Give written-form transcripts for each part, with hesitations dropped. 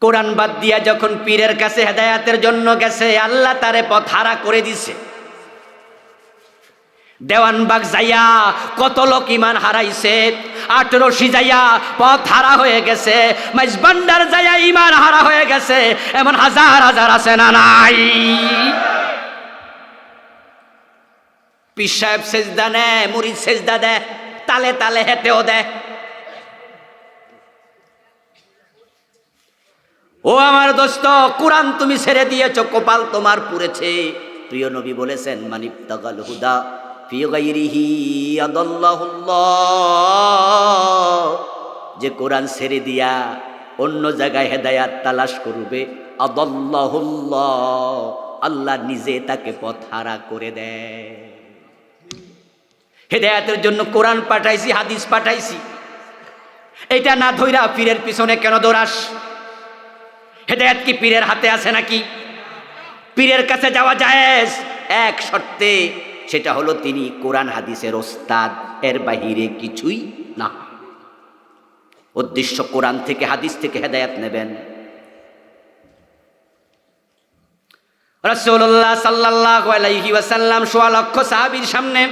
কোরআন বাদ দিয়া যখন পীরের কাছে হেদায়াতের জন্য গেছে, আল্লাহ তারে পথ হারা করে দিছে। দেওয়ানবাগ যাইয়া কত লোক ইমান হারাইছে, 18 যাইয়া পথ হারা হয়ে গেছে, মাইজবান্ডার যাইয়া ইমান হারা হয়ে গেছে, এমন হাজার হাজার আছে না নাই? পীর সাহেব সেজদা নেয়, মুরিদ সেজদা দেয়, তালে তালে হেঁটেও দেয়। ও আমার দোস্ত, কোরআন তুমি ছেড়ে দিয়েছ, কপাল তোমার পুড়েছে। প্রিয় নবী বলেছেন, মানিবতাগাল হুদা ফি গায়রিহি আদাল্লাহুল্লাহ, যে কোরআন ছেড়ে দিয়া অন্য জায়গায় হেদায়াত তালাশ করবে, আদাল্লাহুল্লাহ, আল্লাহ নিজে তাকে পথ হারা করে দেয়। হেদায়াতের জন্য কোরআন পাঠাইছি, হাদিস পাঠাইছি, এটা না ধইরা পীরের পিছনে কেন দৌড়াস? হেদায়াত কি পীরের হাতে আছে নাকি? পীরের কাছে যাওয়া জায়েজ এক শর্তে, সেটা হলো তিনি কোরআন হাদিসের ওস্তাদ, এর বাহিরে কিছুই না। উদ্দেশ্য কোরআন থেকে হাদিস থেকে হেদায়াত নেবেন। রাসূলুল্লাহ সাল্লাল্লাহু আলাইহি ওয়াসাল্লাম ১৬ লক্ষ সাহাবীর সামনে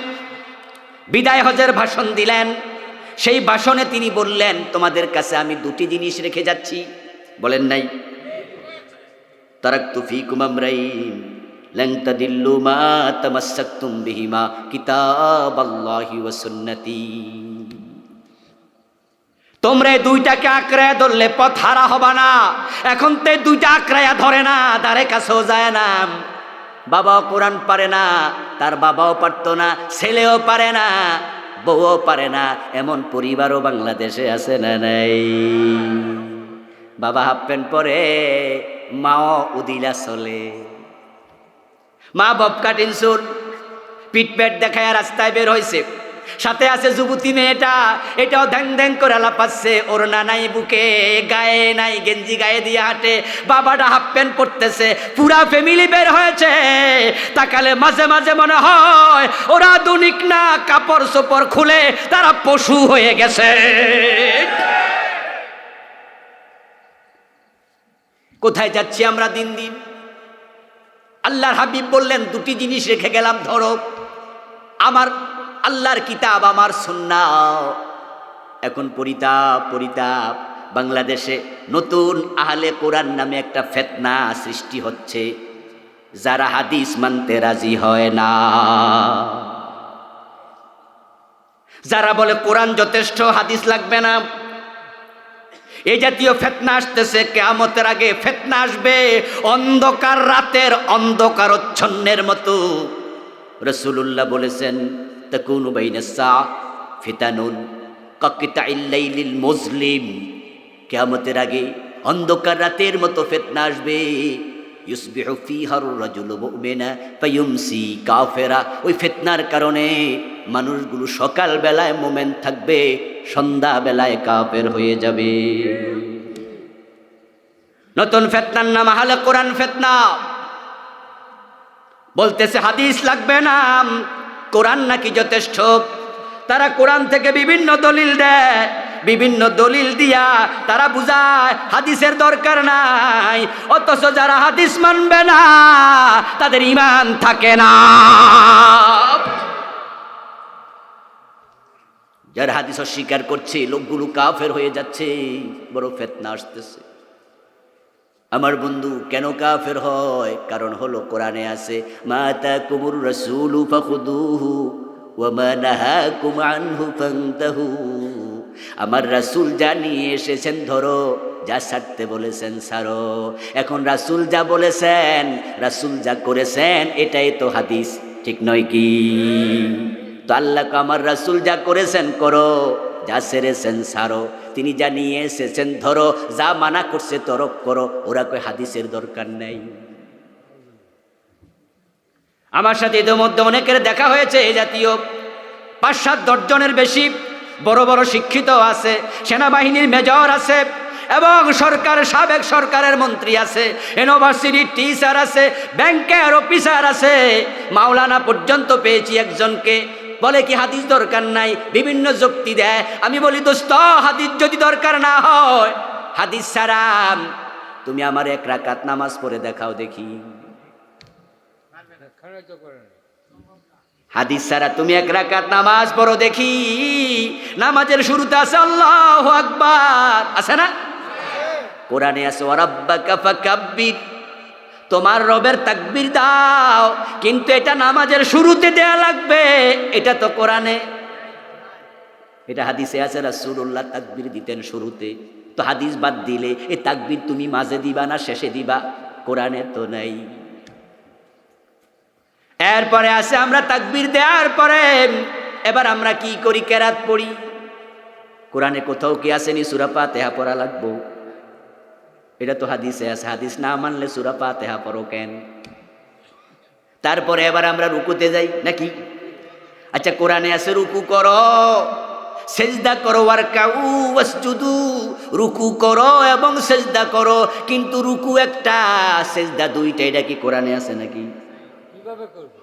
বিদায় হজের ভাষণ দিলেন। সেই ভাষণে তিনি বললেন, তোমাদের কাছে আমি দুটি জিনিস রেখে যাচ্ছি। বলেন নাই? তারাকতু ফীকুম আমরাইন লান তাদিল্লু মা তামাসসাকতুম বিহিমা কিতাবাল্লাহি ওয়া সুন্নতি। তোমরা দুইটাকে আঁকড়ায়া ধরলে পথ হারা হবা না। এখন তো দুইটা আঁকড়ায়া ধরে না, ধারে কাছেও যায় না। বাবাও কোরআন পারে না, তার বাবাও পারতো না, ছেলেও পারে না, বউও পারে না, এমন পরিবারও বাংলাদেশে আছে না নাই? বাবা হাফ প্যান্ট পরে, মাও উদিলা চলে, মা বব কাটিং চুল, পিট পেট দেখায় রাস্তায় বের হয়েছে, সাথে আছে যুবতী মেয়েটা, এটাও ধ্যাং ধ্যাং করে লাপাচ্ছে, ওড়না নাই বুকে, গায়ে নাই গেঞ্জি, গায়ে দিয়ে হাঁটে, বাবাটা হাফ প্যান্ট পরতেছে, পুরা ফ্যামিলি বের হয়েছে। তাকালে মাঝে মাঝে মনে হয় ওরা আধুনিক না, কাপড় চোপড় খুলে তারা পশু হয়ে গেছে। কোথায় যাচ্ছি আমরা দিন দিন? আল্লাহর হাবিব বললেন, দুটি জিনিস রেখে গেলাম, ধরো, আমার আল্লাহর কিতাব, আমার সুন্নাহ। এখন পরিতাপ পরিতাপ, বাংলাদেশে নতুন আহলে কোরআন নামে একটা ফিতনা সৃষ্টি হচ্ছে। যারা হাদিস মানতে রাজি হয় না, যারা বলে কোরআন যথেষ্ট, হাদিস লাগবে না, এই জাতীয় ফিতনা আসতেছে। কিয়ামতের আগে ফিতনা আসবে অন্ধকার রাতের অন্ধকারচ্ছন্নের মতো। রাসূলুল্লাহ বলেছেন, তাকুনু বাইনাস সাআ ফিতানুন কাকিতাইল লাইলিল মুজলিম। কিয়ামতের আগে অন্ধকার রাতের মতো ফিতনা আসবে। ইউসবিহু ফিহার রাজুলু মুমিনা ফায়ুমসি কাফিরা। ওই ফিতনার কারণে মানুষগুলো সকাল বেলায় মুমিন থাকবে, সন্ধ্যা বেলায় কাফের হয়ে যাবে। নতুন ফিতনার নাম আহলে কোরআন ফিতনা। বলতেছে হাদিস লাগবে না, কোরআন নাকি যথেষ্ট। তারা কোরআন থেকে বিভিন্ন দলিল দেয়, বিভিন্ন দলিল দিয়া তারা বুঝায় হাদিসের দরকার নাই। অথচ যারা হাদিস মানবে না তাদের ঈমান থাকে না। যারা হাদিস অস্বীকার করছে, লোকগুলো কাফের হয়ে যাচ্ছে, বড় ফিতনা আসতেছে। আমার বন্ধু, কেন কাফের হয়? কারণ হলো কোরআনে আছে, মা তাকুমুর রাসূলু ফাখুদুহু ওয়া মা নাহাকুম আনহু ফান্তাহু। আমার রাসূল যা নিয়ে এসেছেন ধরো, যা ছাড়তে বলেছেন ছাড়ো। এখন রাসূল যা বলেছেন, রাসূল যা করেছেন, এটাই তো হাদিস, ঠিক নয় কি? তো আল্লাহ আমার রাসূল যা করেছেন করো, যা ছেড়েছেন ছাড়ো। তিনি যা নিয়ে এসেছেন ধরো, যা মানা করছে তরক করো। ওরা কই হাদিসের দরকার নেই। আমার সাথে এদের মধ্যে অনেকের দেখা হয়েছে, এই জাতীয় ৫-৭-১০ জনের বেশি বড় বড় শিক্ষিত আছে, সেনাবাহিনীর মেজর আছে, এবং সাবেক সরকারের মন্ত্রী আছে, ইউনিভার্সিটির টিচার আছে, ব্যাংকের অফিসার আছে, মাওলানা পর্যন্ত পেয়েছি একজনকে। বলে কি হাদিস দরকার নাই, বিভিন্ন যুক্তি দেয়। আমি বলি, দোস্ত, হাদিস যদি দরকার না হয়, হাদিস ছাড়া তুমি আমার 1 রাকাত নামাজ পড়ে দেখাও দেখি। হাদিস ছাড়া তুমি 1 রাকাত নামাজ পড়ো দেখি। নামাজের শুরুতে আছে আল্লাহু আকবার, আছে না? কোরআনে আছে ওয়া রাব্বাকা ফাকাব্বির, তোমার রবের তাকবীর দাও, কিন্তু এটা নামাজের শুরুতে দেয়া লাগবে, এটা তো কোরআনে, এটা হাদিসে আছে রাসূলুল্লাহ তাকবীর দিতেন শুরুতে। তো হাদিস বাদ দিলে এই তাকবীর তুমি মাঝে দিবা না শেষে দিবা? কোরআনে তো নাই। এরপরে আছে আমরা তাকবীর দেওয়ার পরে এবার আমরা কি করি? কেরাত পড়ি। কোরআনে কোথাও কি আসেনি সূরা ফাতিহা পড়া লাগবো? এটা তো হাদিসে আছে। হাদিস না মানলে সূরা ফাতিহা পড়ো কেন? তারপরে এবার আমরা রুকুতে যাই নাকি? আচ্ছা, কোরআনে আছে রুকু করো, সেজদা করো, ওয়ারকাউ ওয়াসজুদু, রুকু করো এবং সেজদা করো, কিন্তু রুকু একটা সেজদা দুইটা, এটা কি কোরআনে আছে নাকি? কিভাবে করব?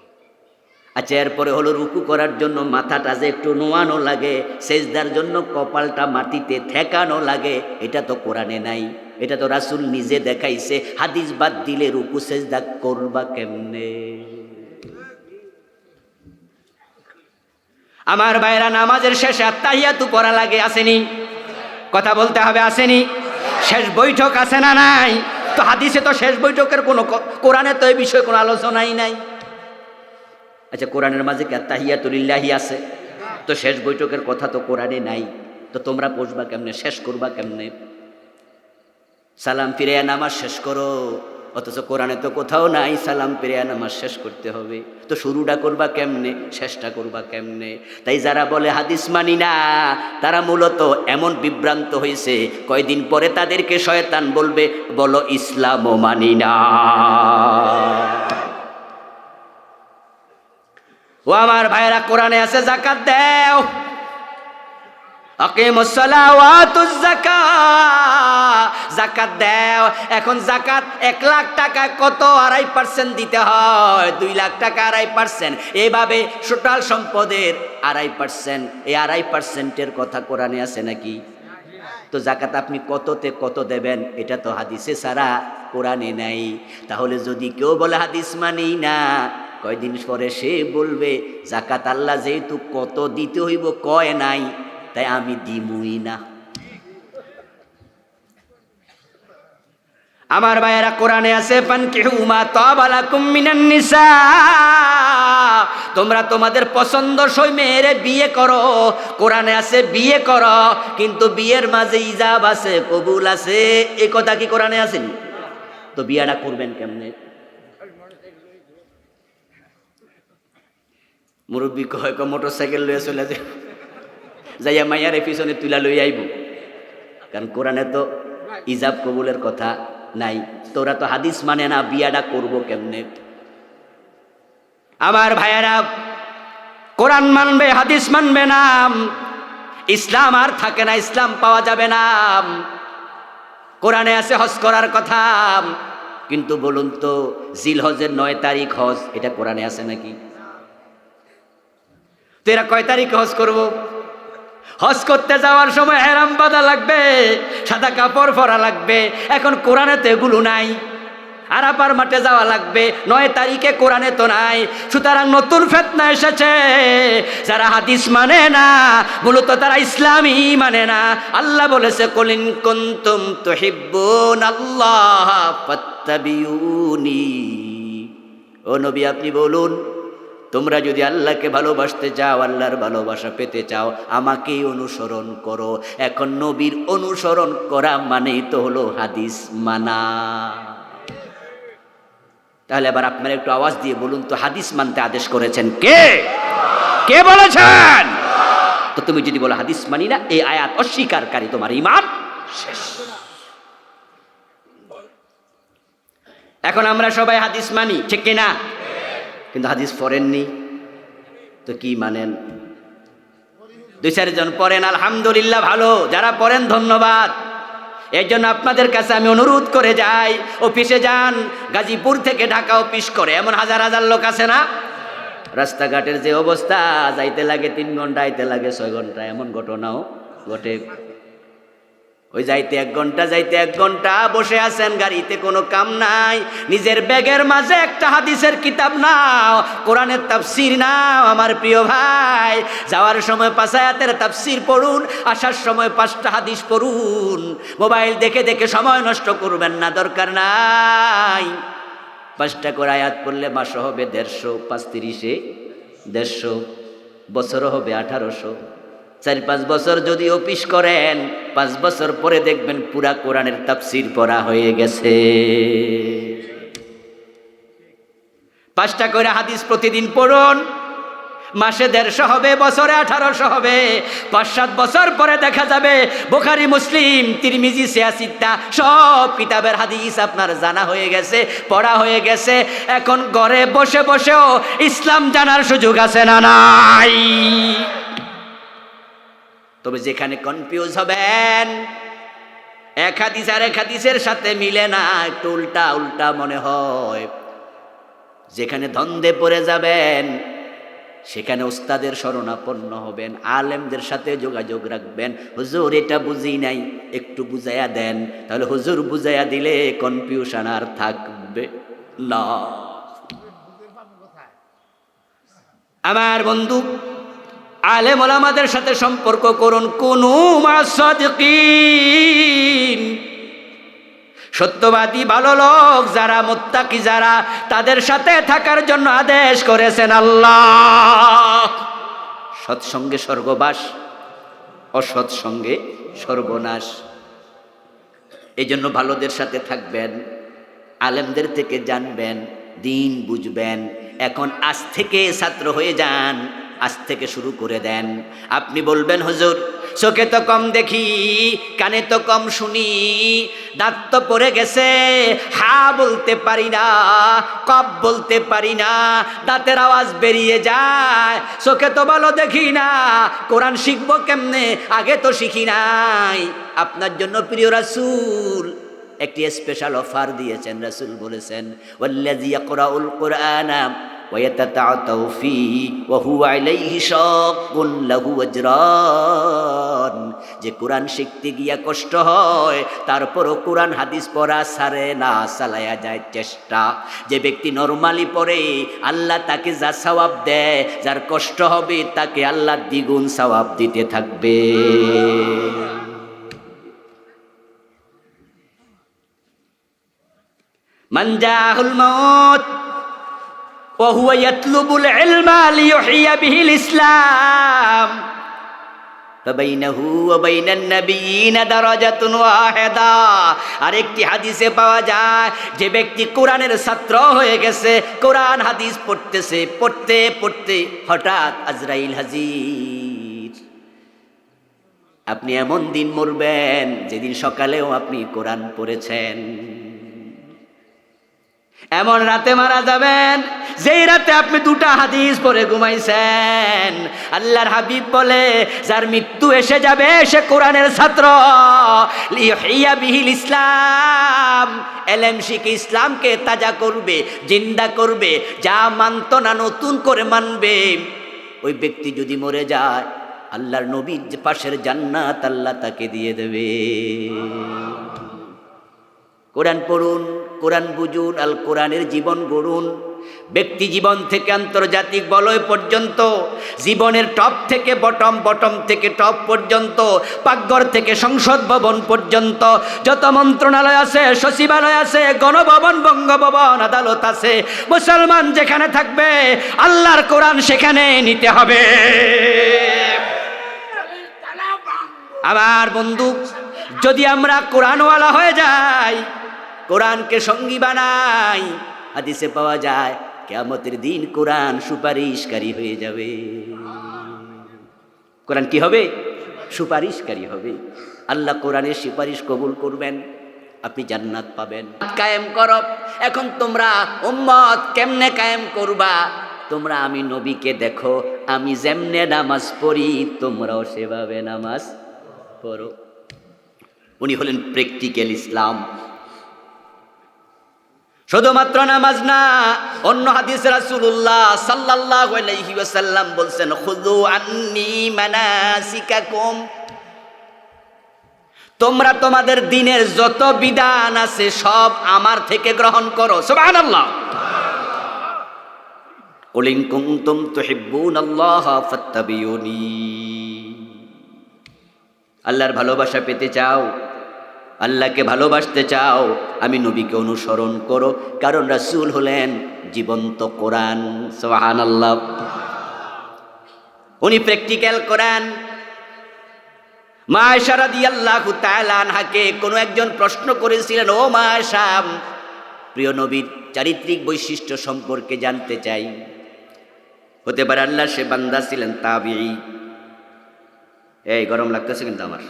আচ্ছা, এরপরে হলো রুকু করার জন্য মাথাটা যে একটু নোয়ানো লাগে, সেজদার জন্য কপালটা মাটিতে ঠেকানো লাগে, এটা তো কোরআনে নাই। এটা তো রাসূল নিজে দেখাইছে। হাদিস বাদ দিলে রুকু সেজদা করবা কেমনে? আমার ভাইরা, নামাজের শেষে আত্তাহিয়াতু পড়া লাগে, আসেনি? কথা বলতে হবে, আসেনি? শেষ বৈঠক আছে না নাই? তো হাদিসে তো শেষ বৈঠকের কোনো, কোরআনে তো এই বিষয়ে কোনো আলোচনাই নাই। আচ্ছা, কোরআনের মাঝে কি আত্তাহিয়াতু লিল্লাহি আছে? তো শেষ বৈঠকের কথা তো কোরআনে নাই। তো তোমরা পড়বা কেমনে, শেষ করবা কেমনে? সালাম ফিরে নামাজ শেষ করো, অথচ কোরআনে তো কোথাও নাই সালাম ফিরে নামাজ শেষ করতে হবে। তো শুরুটা করবা কেমনে, শেষটা করবা কেমনে? তাই যারা বলে হাদিস মানি না, তারা মূলত এমন বিভ্রান্ত হয়েছে, কয়দিন পরে তাদেরকে শয়তান বলবে বলো ইসলামও মানি না। ও আমার ভাইরা, কোরআনে আছে যাকাত দাও, আকিমুস সালাহ ওয়া আতুজ যাকাত, যাকাত দাও। এখন যাকাত 1 লাখ টাকা কত? 2.5% দিতে হয়। 2 লাখ টাকা 2.5%, এইভাবে টোটাল সম্পদের 2.5%। এই 2.5%-এর কথা কোরআনে আছে নাকি? তো যাকাত আপনি কততে কত দেবেন, এটা তো হাদিসে ছাড়া কোরআনে নাই। তাহলে যদি কেউ বলে হাদিস মানি না, কয়দিন পরে সে বলবে যাকাত আল্লাহ যেহেতু কত দিতে হইব কয় নাই, তাই আমি দিমুই না। আমার ভাইয়েরা, কোরআনে আছে ফানকিহু মা তাবা লাকুম মিনান নিসা, তোমরা তোমাদের পছন্দসই মেয়েরে বিয়ে করো। কোরআনে আছে বিয়ে করো, কিন্তু বিয়ের মাঝে ইজাব আছে, কবুল আছে। এই কথা কি কোরআনে আছে? তো বিয়েটা করবেন কেমনে? মুরব্বী কয় মোটরসাইকেল লইয়া চলে যাইয়া মাইয়ারে পিছনে তুলা লই আইব, কারণ কোরআনে তো ইজাব কবুলের কথা নাই। তোরা তো হাদিস মানে না, বিয়াটা করব কেমনে? আমার ভাইয়েরা, কোরআন মানবে, হাদিস মানবে না, ইসলাম আর থাকে না, ইসলাম পাওয়া যাবে না। কোরআনে আছে হজ করার কথা, কিন্তু বলুন তো জিলহজের 9 তারিখ হজ, এটা কোরআনে আছে নাকি? তো এরা কয় তারিখে হজ করব? হজ করতে যাওয়ার সময় হেরাম বাঁধা লাগবে, সাদা কাপড় পরা লাগবে। এখন কোরআনে তো এগুলো নাই। আরাফার মাঠে যাওয়া লাগবে, 9 তারিখে, কোরআনে তো নাই। সুতরাং নতুন ফিতনা এসেছে। যারা হাদিস মানে না, মূলত তারা ইসলামই মানে না। আল্লাহ বলেছে কুলিন কুনতুম তুহিব্বুনাল্লাহ ফাত্তাবিউনি, ও নবী আপনি বলুন, তোমরা যদি আল্লাহকে ভালোবাসতে চাও, আল্লাহর ভালোবাসা পেতে চাও, আমাকেই অনুসরণ করো। এখন নবীর অনুসরণ করা মানেই তো হলো হাদিস মানা। তাহলে এবার আপনারা একটু আওয়াজ দিয়ে বলুন তো, হাদিস মানতে আদেশ করেছেন কে? কে বলেছেন? তো তুমি যদি বলো হাদিস মানি না, এই আয়াত অস্বীকারকারী, তোমার ঈমান শেষ। এখন আমরা সবাই হাদিস মানি, ঠিক কিনা? কিন্তু হাদিস পড়েননি, তো কি মানেন? 2-4 জন পড়েন, আলহামদুলিল্লাহ, ভালো। যারা পড়েন ধন্যবাদ। এই জন্য আপনাদের কাছে আমি অনুরোধ করে যাই, অফিসে যান, গাজীপুর থেকে ঢাকা অফিস করে এমন হাজার হাজার লোক আছে না? রাস্তাঘাটের যে অবস্থা, যাইতে লাগে 3 ঘন্টা, আইতে লাগে 6 ঘন্টা, এমন ঘটনাও ঘটে। ওই যাইতে 1 ঘন্টা, যাইতে 1 ঘন্টা বসে আছেন গাড়িতে, কোনো কাম নাই, নিজের ব্যাগের মাঝে একটা হাদিসের কিতাব নাও, কোরআনের তাফসীর নাও। আমার প্রিয় ভাই, যাওয়ার সময় 5 আয়াতের তাফসীর পড়ুন, আসার সময় 5টা হাদিস পড়ুন। মোবাইল দেখে দেখে সময় নষ্ট করবেন না, দরকার নাই। 5টা করে আয়াত পড়লে মাসও হবে 150, 5 30 150, বছরও হবে 1800। 4-5 বছর যদি অফিস করেন, 5 বছর পরে দেখবেন পুরা কোরআনের তাফসীর পড়া হয়ে গেছে। 5টা করে হাদিস প্রতিদিন পড়ুন, মাসে 150 হবে, বছরে 1800 হবে। 5-7 বছর পরে দেখা যাবে বুখারী, মুসলিম, তিরমিজি, সিয়াসিত্তা সব কিতাবের হাদিস আপনার জানা হয়ে গেছে, পড়া হয়ে গেছে। এখন ঘরে বসে বসেও ইসলাম জানার সুযোগ আছে না নাই? তবে যেখানে কনফিউজ হবেন, এক হাদিস আর এক হাদিসের সাথে মিলে না, একটু উল্টা উল্টা মনে হয়, যেখানে দ্বন্দ্বে পড়ে যাবেন, সেখানে ওস্তাদের শরণাপন্ন হবেন, আলেমদের সাথে যোগাযোগ রাখবেন। হুজুর এটা বুঝি নাই, একটু বুঝাইয়া দেন। তাহলে হুজুর বুঝাইয়া দিলে কনফিউশন আর থাকবে না। আমার বন্ধু, আলেম ওলামাদের সাথে সম্পর্ক করুন। কুনু মাসাদিকিন, সত্যবাদী ভালো লোক যারা, মুত্তাকি যারা, তাদের সাথে থাকার জন্য আদেশ করেছেন আল্লাহ। সৎসঙ্গে স্বর্গবাস, অসৎসঙ্গে সর্বনাশ। এই জন্য ভালোদের সাথে থাকবেন, আলেমদের থেকে জানবেন, দিন বুঝবেন। এখন আজ থেকে ছাত্র হয়ে যান, আজ থেকে শুরু করে দেন। আপনি বলবেন হুজুর চোখে তো কম দেখি, কানে তো কম শুনি, দাঁত তো পড়ে গেছে, হা বলতে পারি না, কপ বলতে পারি না, দাঁতের আওয়াজ বেরিয়ে যায়, চোখে তো ভালো দেখি না, কোরআন শিখবো কেমনে, আগে তো শিখি নাই। আপনার জন্য প্রিয় রাসূল একটি স্পেশাল অফার দিয়েছেন। রাসূল বলেছেন, ওয়াল্লাযী ইয়াকরাউল কুরআনা ওয়ায়াতাতাআতাউ ফীহি ওয়া হুয়া আলাইহি শাক্কুন লাহু আজরান। যে কোরআন শিখতে গিয়া কষ্ট হয়, তারপরও কোরআন হাদিস পড়া ছাড়ে না, চালায়া যায় চেষ্টা। যে ব্যক্তি নরমালি পড়ে, আল্লাহ তাকে যা সওয়াব দেয়, যার কষ্ট হবে তাকে আল্লাহ দ্বিগুণ সওয়াব দিতে থাকবে। মান জাহুল মাউত ওয়া হুয়া ইয়াতলুবুল ইলমা লিইহইয়া বিহিল ইসলাম ফাবাইনাহু ওয়া বাইনান নাবিয়িনা দারাজাতুন ওয়াহিদা। আরেকটি হাদিসে পাওয়া যায়, যে ব্যক্তি কোরআনের ছাত্র হয়ে গেছে, কোরআন হাদিস পড়তেছে, পড়তে পড়তে হঠাৎ আজরাইল হাজির। আপনি এমন দিন মরবেন যেদিন সকালেও আপনি কোরআন পড়েছেন, এমন রাতে মারা যাবেন যেই রাতে আপনি 2টা হাদিস পড়ে ঘুমাইছেন। আল্লাহর হাবিব বলে, যার মৃত্যু এসে যাবে সে কোরআনের ছাত্র, লিইহইয়া বিহিল ইসলাম, এলেম শিখে ইসলামকে তাজা করবে, জিন্দা করবে, যা মানত না নতুন করে মানবে। ওই ব্যক্তি যদি মরে যায়, আল্লাহর নবীর পাশের জান্নাত আল্লাহ তাকে দিয়ে দেবে। কোরআন পড়ুন, কোরআন বুঝুন, আল কোরআনের জীবন গড়ুন। ব্যক্তি জীবন থেকে আন্তর্জাতিক বলয় পর্যন্ত, জীবনের টপ থেকে বটম, বটম থেকে টপ পর্যন্ত, পাকঘর থেকে সংসদ ভবন পর্যন্ত যত মন্ত্রণালয় আছে, সচিবালয় আছে, গণভবন, বঙ্গভবন, আদালত আছে, মুসলমান যেখানে থাকবে আল্লাহর কোরআন সেখানে নিতে হবে। আমার বন্ধু, যদি আমরা কোরআনওয়ালা হয়ে যাই, কোরআনকে সঙ্গী বানাই, হাদিসে পাওয়া যায় কিয়ামতের দিন কোরআন সুপারিশকারী হয়ে যাবে। কোরআন কি হবে? সুপারিশকারী হবে। আল্লাহ কোরআনের সুপারিশ কবুল করবেন, আপনি জান্নাত পাবেন। কায়েম করো। এখন তোমরা উম্মত কেমনে কায়েম করবা? তোমরা আমি নবীকে দেখো, আমি যেমনে নামাজ পড়ি তোমরাও সেভাবে নামাজ পড়ো। উনি হলেন প্র্যাকটিক্যাল ইসলাম। শুধুমাত্র নামাজ না, অন্য হাদিসে রাসূলুল্লাহ সাল্লাল্লাহু আলাইহি ওয়াসাল্লাম বলছেন, খুযু আন্নী মানাসিকাকুম, তোমরা তোমাদের দিনের যত বিধান আছে সব আমার থেকে গ্রহণ করো। সুবহানাল্লাহ। কুল ইন কুনতুম তুহিব্বুনাল্লাহ ফাত্তাবিউনি। আল্লাহর ভালোবাসা পেতে চাও, আল্লাহকে ভালোবাসতে চাও, আমি নবীকে অনুসরণ করো, কারণ রাসূল হলেন জীবন্ত কোরআন। সুবহানাল্লাহ। উনি প্র্যাকটিক্যাল কোরআন। মা আয়েশা রাদিয়াল্লাহু তাআলা আনহাকে কোনো একজন প্রশ্ন করেছিলেন, ও মা আয়েশা, প্রিয় নবীর চারিত্রিক বৈশিষ্ট্য সম্পর্কে জানতে চাই। হতে পারে আল্লাহ সে বান্দা ছিলেন তাবিঈ। এই গরম লাগতেছে কিন্তু আমার।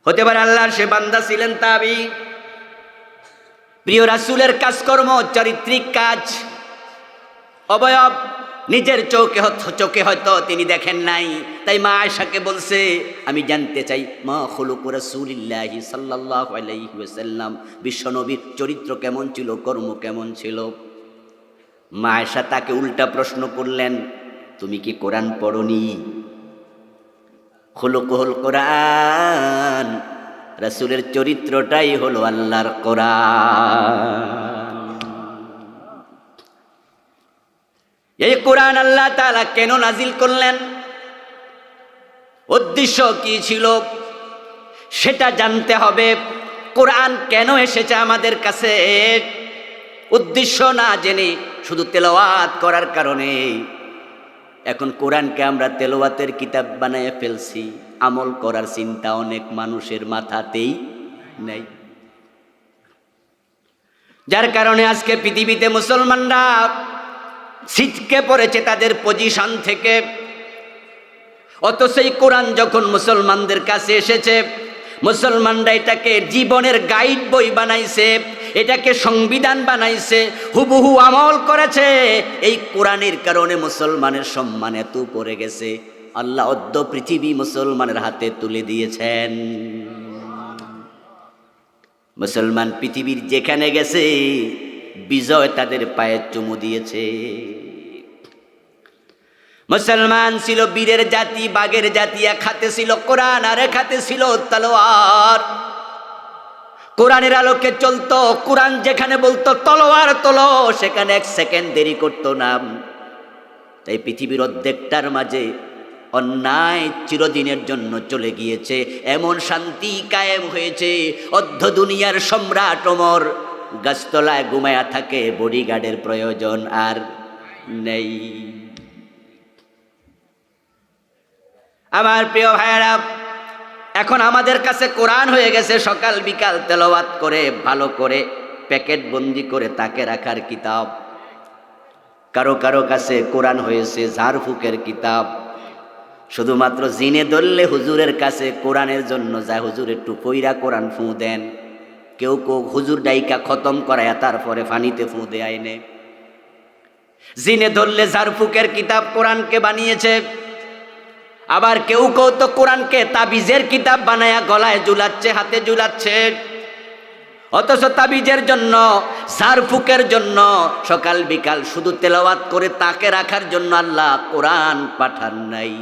হতে পারে আল্লাহর সে বান্দা ছিলেন তাবিঈ। প্রিয় রাসূলের কাজকর্ম, চারিত্রিক কাজ, অবয়ব নিজের চোখে হয়তো তিনি দেখেন নাই, তাই মা আয়েশাকে বলছে, আমি জানতে চাই মা খুলুকু রাসূলিল্লাহি সাল্লাল্লাহু আলাইহি ওয়াসাল্লাম, বিশ্বনবীর চরিত্র কেমন ছিল, কর্ম কেমন ছিল। মা আয়েশা তাকে উল্টা প্রশ্ন করলেন, তুমি কি কোরআন পড়নি? খুলুকুল কোরআন, রাসূলের চরিত্রটাই হলো আল্লাহর কোরআন। এই কোরআন আল্লাহ তাআলা কেন নাজিল করলেন, উদ্দেশ্য কি ছিল সেটা জানতে হবে। কোরআন কেন এসেছে আমাদের কাছে, উদ্দেশ্য না জেনে শুধু তেলাওয়াত করার কারণে এখন কোরআনকে আমরা তেলাওয়াতের কিতাব বানায় ফেলছি। আমল করার চিন্তা অনেক মানুষের মাথাতেই নেই, যার কারণে আজকে পৃথিবীতে মুসলমানরা ছিটকে পড়েছে তাদের পজিশন থেকে। অথচ এই কোরআন যখন মুসলমানদের কাছে এসেছে, মুসলমানরা এটাকে জীবনের গাইড বই বানাইছে, এটাকে সংবিধান বানাইছে, হুবহু আমল করেছে। এই কোরআনের কারণে মুসলমানের সম্মান এত পড়ে গেছে, আল্লাহ অদ্য পৃথিবী মুসলমানের হাতে তুলে দিয়েছেন। মুসলমান পৃথিবীর যেখানে গেছে বিজয় তাদের পায়ে চুমু দিয়েছে। মুসলমান ছিল বীরের জাতি, বাঘের জাতি। এক হাতে ছিল কোরআন আর এক হাতে ছিল তলোয়ার। কোরআনের আলোকে চলতো, কোরআন যেখানে বলতো তলোয়ার তোলো, সেখানে এক সেকেন্ড দেরি করতো না। তাই পৃথিবীর অর্ধেকটার মাঝে অন্যায় চিরদিনের জন্য চলে গিয়েছে, এমন শান্তি কায়েম হয়েছে। অর্ধ দুনিয়ার সম্রাট ওমর গাছতলায় ঘুমায়া থাকে, বডিগার্ডের প্রয়োজন আর নেই। আমার প্রিয় ভাইয়েরা, এখন আমাদের কাছে কোরআন হয়ে গেছে সকাল বিকাল তেলাওয়াত করে, ভালো করে প্যাকেট বন্দি করে তাকে রাখার কিতাব। কারো কারো কাছে কোরআন হয়েছে ঝাড়ফুঁকের কিতাব। শুধুমাত্র জিনে ধরলে হুজুরের কাছে কোরআনের জন্য যায়, হুজুর একটু পইরা কোরআন ফু দেন। কেউ কেউ হুজুর ডাইকা খতম করায় তারপরে ফানিতে ফু দেয় আইনে। জিনে ধরলে ঝাড়ফুঁকের কিতাব কোরআনকে বানিয়েছে। আবার কেউ কেউ তো কোরআনকে তাবিজের কিতাব বানায়া গলায় ঝুলাচ্ছে, হাতে ঝুলাচ্ছে। অথচ তাবিজের জন্য, ঝাড়ফুঁকের জন্য সকাল বিকাল শুধু তেলাওয়াত করে তাকে রাখার জন্য আল্লাহ কোরআন পাঠান নাই।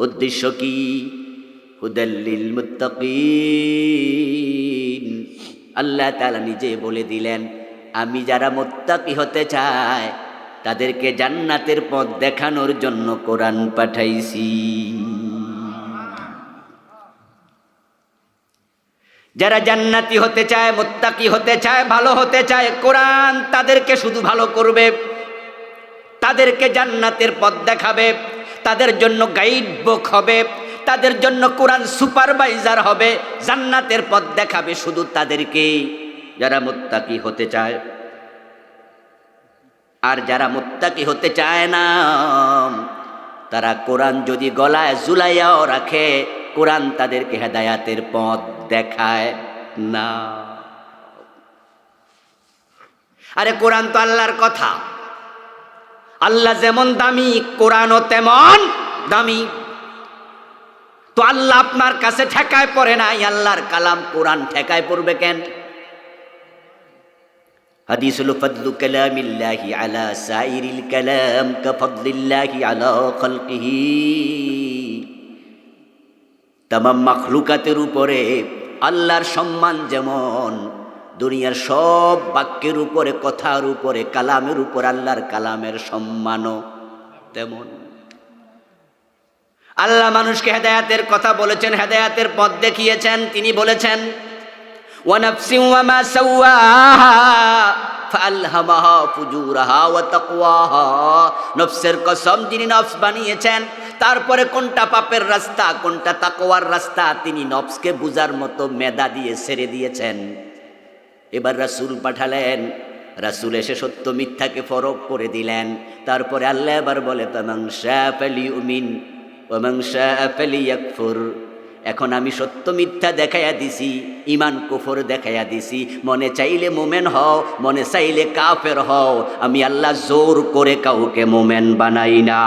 উদ্দেশ্য কি? হুদাল্লিল মুত্তাকিন। আল্লাহ তাআলা নিজে বলে দিলেন, আমি যারা মুত্তাকি হতে চায় তাদেরকে জান্নাতের পথ দেখানোর জন্য কোরআন পাঠাইছি। যারা জান্নাতি হতে চায়, মুত্তাকি হতে চায়, ভালো হতে চায়, কোরআন তাদেরকে শুধু ভালো করবে, তাদেরকে জান্নাতের পথ দেখাবে, তাদের জন্য গাইড বুক হবে, তাদের জন্য কোরআন সুপারভাইজার হবে, জান্নাতের পথ দেখাবে শুধু তাদেরকে, যারা মুত্তাকি হতে চায়। আর যারা মুত্তাকি হতে চায় না, তারা কোরআন যদি গলায় ঝুলাইয়াও রাখে, কোরআন তাদেরকে হেদায়াতের পথ দেখায় না। আরে কোরআন তো আল্লাহর কথা, আল্লাহ যেমন দামি কোরআনও তেমন দামি। তো আল্লাহ আপনার কাছে ঠেকায় পড়ে নাই, আল্লাহর কালাম কোরআন ঠেকায় পড়বে কেন? হাদিস হলো ফাদলু কালামিল্লাহি আলা সাইরিল কালাম কাফদলিল্লাহি আলা খালকিহি। তামাম মাখলুকাতের উপরে আল্লাহর সম্মান যেমন, দুনিয়ার সব বাক্যের উপরে, কথার উপরে, কালামের উপর আল্লাহর কালামের সম্মানও তেমন। আল্লাহ মানুষকে হেদায়াতের কথা বলেছেন, হেদায়াতের পথ দেখিয়েছেন। তিনি বলেছেন ওয়া নাফসিন ওয়া মা সাওয়াহা ফাআলহামাহা ফুজুরাহা ওয়া তাকওয়াহা। নফসের কসম, যিনি নফস বানিয়েছেন, তারপরে কোনটা পাপের রাস্তা কোনটা তাকওয়ার রাস্তা তিনি নফসকে বুঝার মতো মেধা দিয়ে ছেড়ে দিয়েছেন। এবার রাসূল পাঠালেন, রাসূল এসে সত্য মিথ্যাকে ফরক করে দিলেন। তারপরে আল্লাহ এবার বলে ফামান শাআ ফালিউমিন ওয়া মান শাআ ফালিয়াকফুর। এখন আমি সত্য মিথ্যা দেখাইয়া দিছি, ইমান কুফর দেখাইয়া দিছি। মনে চাইলে মোমেন হও, মনে চাইলে কাফের হও। আমি আল্লাহ জোর করে কাউকে মোমেন বানাই না।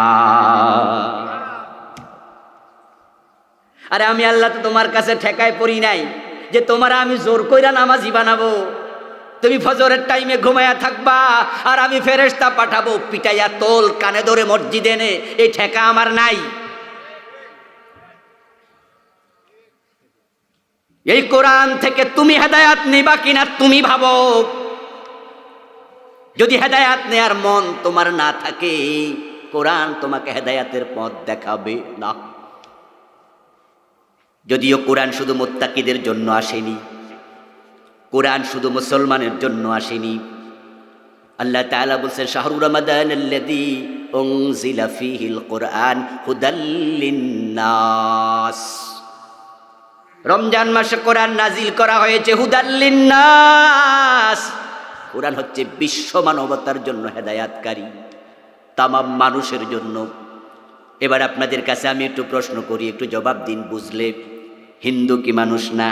আরে আমি আল্লাহ তো তোমার কাছে ঠেকায় পড়ি নাই যে তোমার আমি জোর কইরা নামাজি বানাবো। তুমি ফজরের টাইমে ঘুমায়া থাকবা আর আমি ফেরেশতা পাঠাবো পিটাইয়া তোল কানে ধরে মসজিদে এনে, এই ঠেকা আমার নাই। এই কোরআন থেকে তুমি হেদায়াত নিবা কিনা তুমি ভাবো। যদি হেদায়াত নেয়ার মন তোমার না থাকে, কোরআন তোমাকে হেদায়াতের পথ দেখাবে না। যদিও কোরআন শুধু মুত্তাকিদের জন্য আসেনি, কোরআন শুধু মুসলমানের জন্য আসেনি। আল্লাহ তাআলা বলছেন শাহরু রমাদানাল্লাযী উনজিলা ফীহিল কুরআন হুদাল লিন্নাস। রমজান মাসে কোরআন নাজিল করা হয়েছে হুদাল লিন্নাস। কোরআন হচ্ছে বিশ্ব মানবতার জন্য হেদায়াতকারী, তামাম মানুষের জন্য। এবার আপনাদের কাছে আমি একটু প্রশ্ন করি, একটু জবাব দিন। বুঝলে হিন্দু কি মানুষ না?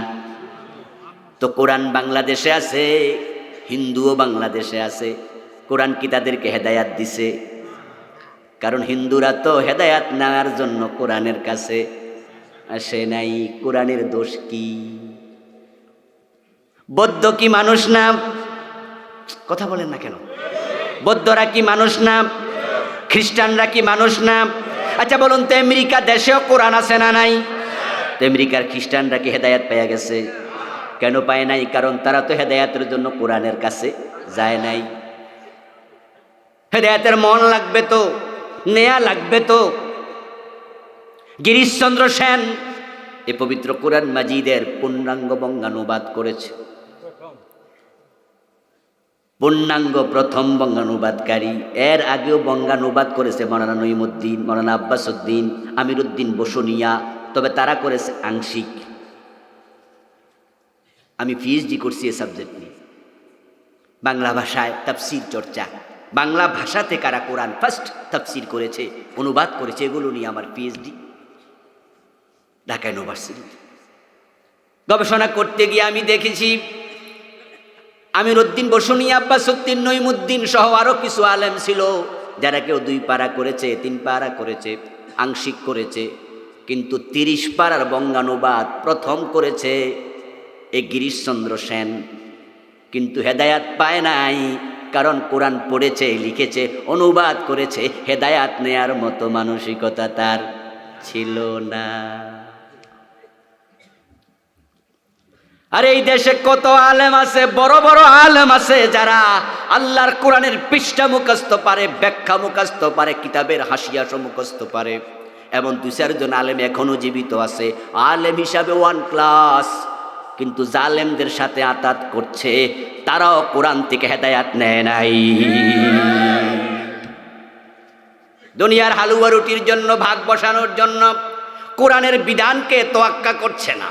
তো কোরআন বাংলাদেশে আছে, হিন্দুও বাংলাদেশে আছে। কোরআন কি তাদেরকে হেদায়াত দিছে? কারণ হিন্দুরা তো হেদায়াত নেওয়ার জন্য কোরআনের কাছে আসে নাই। কোরআনের দোষ কি? বৌদ্ধ কি মানুষ না? কথা বলেন না কেন? বৌদ্ধরা কি মানুষ না? খ্রিস্টানরা কি মানুষ না? আচ্ছা বলুন তো, আমেরিকা দেশেও কোরআন আছে না নাই? তো আমেরিকার খ্রিস্টানরা কি হেদায়াত পেয়ে গেছে? কেন পায় নাই? কারণ তারা তো হেদায়াতের জন্য কোরআনের কাছে যায় নাই। হেদায়াতের মন লাগবে তো, নেয়া লাগবে তো। গিরিশচন্দ্র সেন এ পবিত্র কোরআন মাজিদের পূর্ণাঙ্গ বঙ্গানুবাদ করেছে। পূর্ণাঙ্গ প্রথম বঙ্গানুবাদকারী। এর আগেও বঙ্গানুবাদ করেছে মৌলানা নঈমুদ্দিন, মৌলানা আব্বাস উদ্দিন, আমিরুদ্দিন বসুনিয়া, তবে তারা করেছে আংশিক। আমি পিএইচডি করছি এ সাবজেক্ট নিয়ে, বাংলা ভাষায় তাফসীর চর্চা। বাংলা ভাষাতে কারা কোরআন ফার্স্ট তাফসীর করেছে, অনুবাদ করেছে, এগুলো নিয়ে আমার পিএইচডি ঢাকা ইউনিভার্সিটিতে। গবেষণা করতে গিয়ে আমি দেখেছি আমিরুদ্দিন বসুনিয়া, আব্বাস উদ্দিন, নঈমুদ্দিন সহ আরো কিছু আলেম ছিল যারা কেউ 2 পারা করেছে, 3 পারা করেছে, আংশিক করেছে। কিন্তু 30 পারার বঙ্গানুবাদ প্রথম করেছে এই গিরিশচন্দ্র সেন। কিন্তু হেদায়াত পায় নাই, কারণ কোরআন পড়েছে, লিখেছে, অনুবাদ করেছে, হেদায়াত নেয়ার মতো মানসিকতা তার ছিল না। আর এই দেশে কত আলেম আছে, বড় বড় আলেম আছে যারা আল্লাহর কোরআনের পৃষ্ঠা মুখস্থ পারে, ব্যাখ্যা মুখস্থ পারে, কিতাবের হাসিয়া মুখস্থ পারে। এমন 2-4 জন আলেম এখনো জীবিত আছে, আলেম হিসাবে 1 ক্লাস। কিন্তু জালেমদের সাথে আতাত করছে, তারাও কোরআন থেকে হেদায়াত নেয় নাই। দুনিয়ার হালুয়া রুটির জন্য, ভাগ বসানোর জন্য কোরআনের বিধানকে তোয়াক্কা করছে না।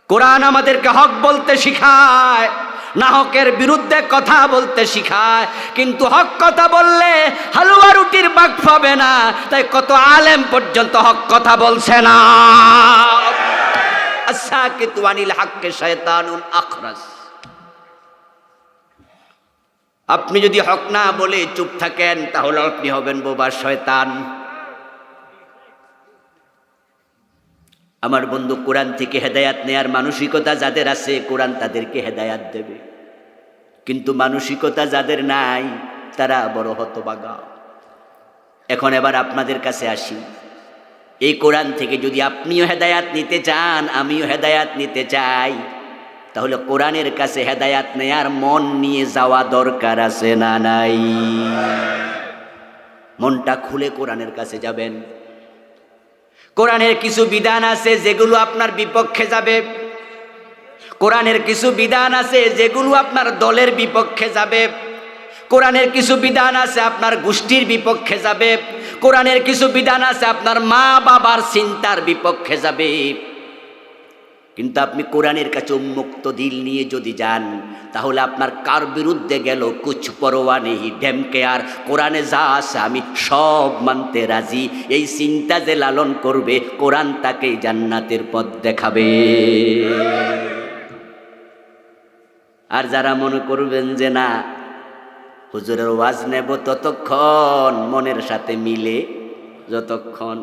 কোরআন আমাদেরকে হক বলতে শিখায়, না হকের বিরুদ্ধে কথা বলতে শিখায়। কিন্তু হক কথা বললে হালুয়া রুটির ভাগ পাবে না, তাই কত আলেম পর্যন্ত হক কথা বলছে না। আসাকিতু আনিল হাক্কি শায়তানুন আখরাস। আপনি যদি হক না বলে চুপ থাকেন, তাহলে আপনি হবেন বোবা শয়তান। আমার বন্ধু, কোরআন থেকে হেদায়াত নেয়ার মানসিকতা যাদের আছে, কোরআন তাদেরকে হেদায়াত দেবে। কিন্তু মানসিকতা যাদের নাই, তারা বড় হতভাগা। এখন এবার আপনাদের কাছে আসি, এই কোরআন থেকে যদি আপনিও হেদায়াত নিতে চান, আমিও হেদায়াত নিতে চাই, তাহলে কোরআনের কাছে হেদায়াত নেয়ার মন নিয়ে যাওয়া দরকার আছে না নাই? মনটা খুলে কোরআনের কাছে যাবেন। কোরআনের কিছু বিধান আছে যেগুলো আপনার বিপক্ষে যাবে, কোরআনের কিছু বিধান আছে যেগুলো আপনার দলের বিপক্ষে যাবে, কোরআনের কিছু বিধান আছে আপনার গোষ্ঠীর বিপক্ষে যাবে, কোরআনের কিছু বিধান আছে আপনার মা বাবার চিন্তার বিপক্ষে যাবে। কিন্তু আপনি কোরআনের কাছে উন্মুক্ত দিল নিয়ে যদি যান, তাহলে আপনার কার বিরুদ্ধে গেল কুছ পরোয়া নেই, ঢেমকে আর কোরআনে যা আছে আমি সব মানতে রাজি, এই চিন্তা যে লালন করবে, কোরআন তাকে জান্নাতের পথ দেখাবে। আর যারা মনে করবেন যে না, হুজুরের ওয়াজ নেব ততক্ষণ মনের সাথে মিলে, যতক্ষণ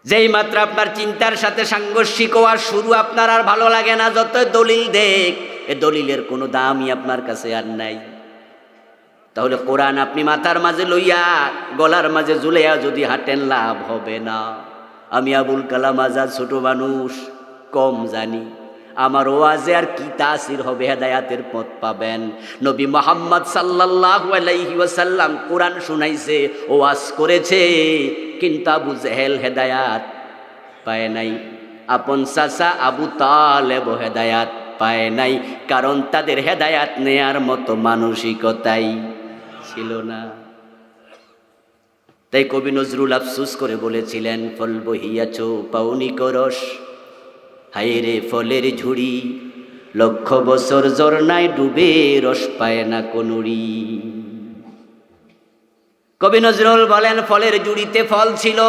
যেই মাত্র আপনার চিন্তার সাথে সাংঘর্ষিক হওয়া শুরু, আপনার আর ভালো লাগে না, যত দলিল দেখ, এ দলিলের কোনো দামই আপনার কাছে আর নাই। তাহলে কোরআন আপনি মাথার মাঝে লইয়া গলার মাঝে ঝুলাইয়া যদি হাঁটেন, লাভ হবে না। আমি আবুল কালাম আজাদ ছোট মানুষ, কম জানি, আমার ওয়াজে আর কি তাসির হবে, হেদায়াতের পথ পাবেন। নবী মুহাম্মদ সাল্লাল্লাহু আলাইহি ওয়াসাল্লাম কোরআন শুনাইছে, ওয়াজ করেছে, কিন্তু আবু জেহেল হেদায়াত পায় নাই, আপন চাচা আবু তালেব হেদায়াত পায় নাই, কারণ তাদের হেদায়াত নেয়ার মতো মানসিকতাই ছিল না। তাই কবি নজরুল আফসোস করে বলেছিলেন, ফল বহিয়াছ পাউনি করস, হায়রে ফলের ঝুড়ি, লক্ষ বছর ঝরনায় ডুবে রস পায় না কোনুরি। কবি নজরুল বলেন, ফলের ঝুড়িতে ফল ছিল,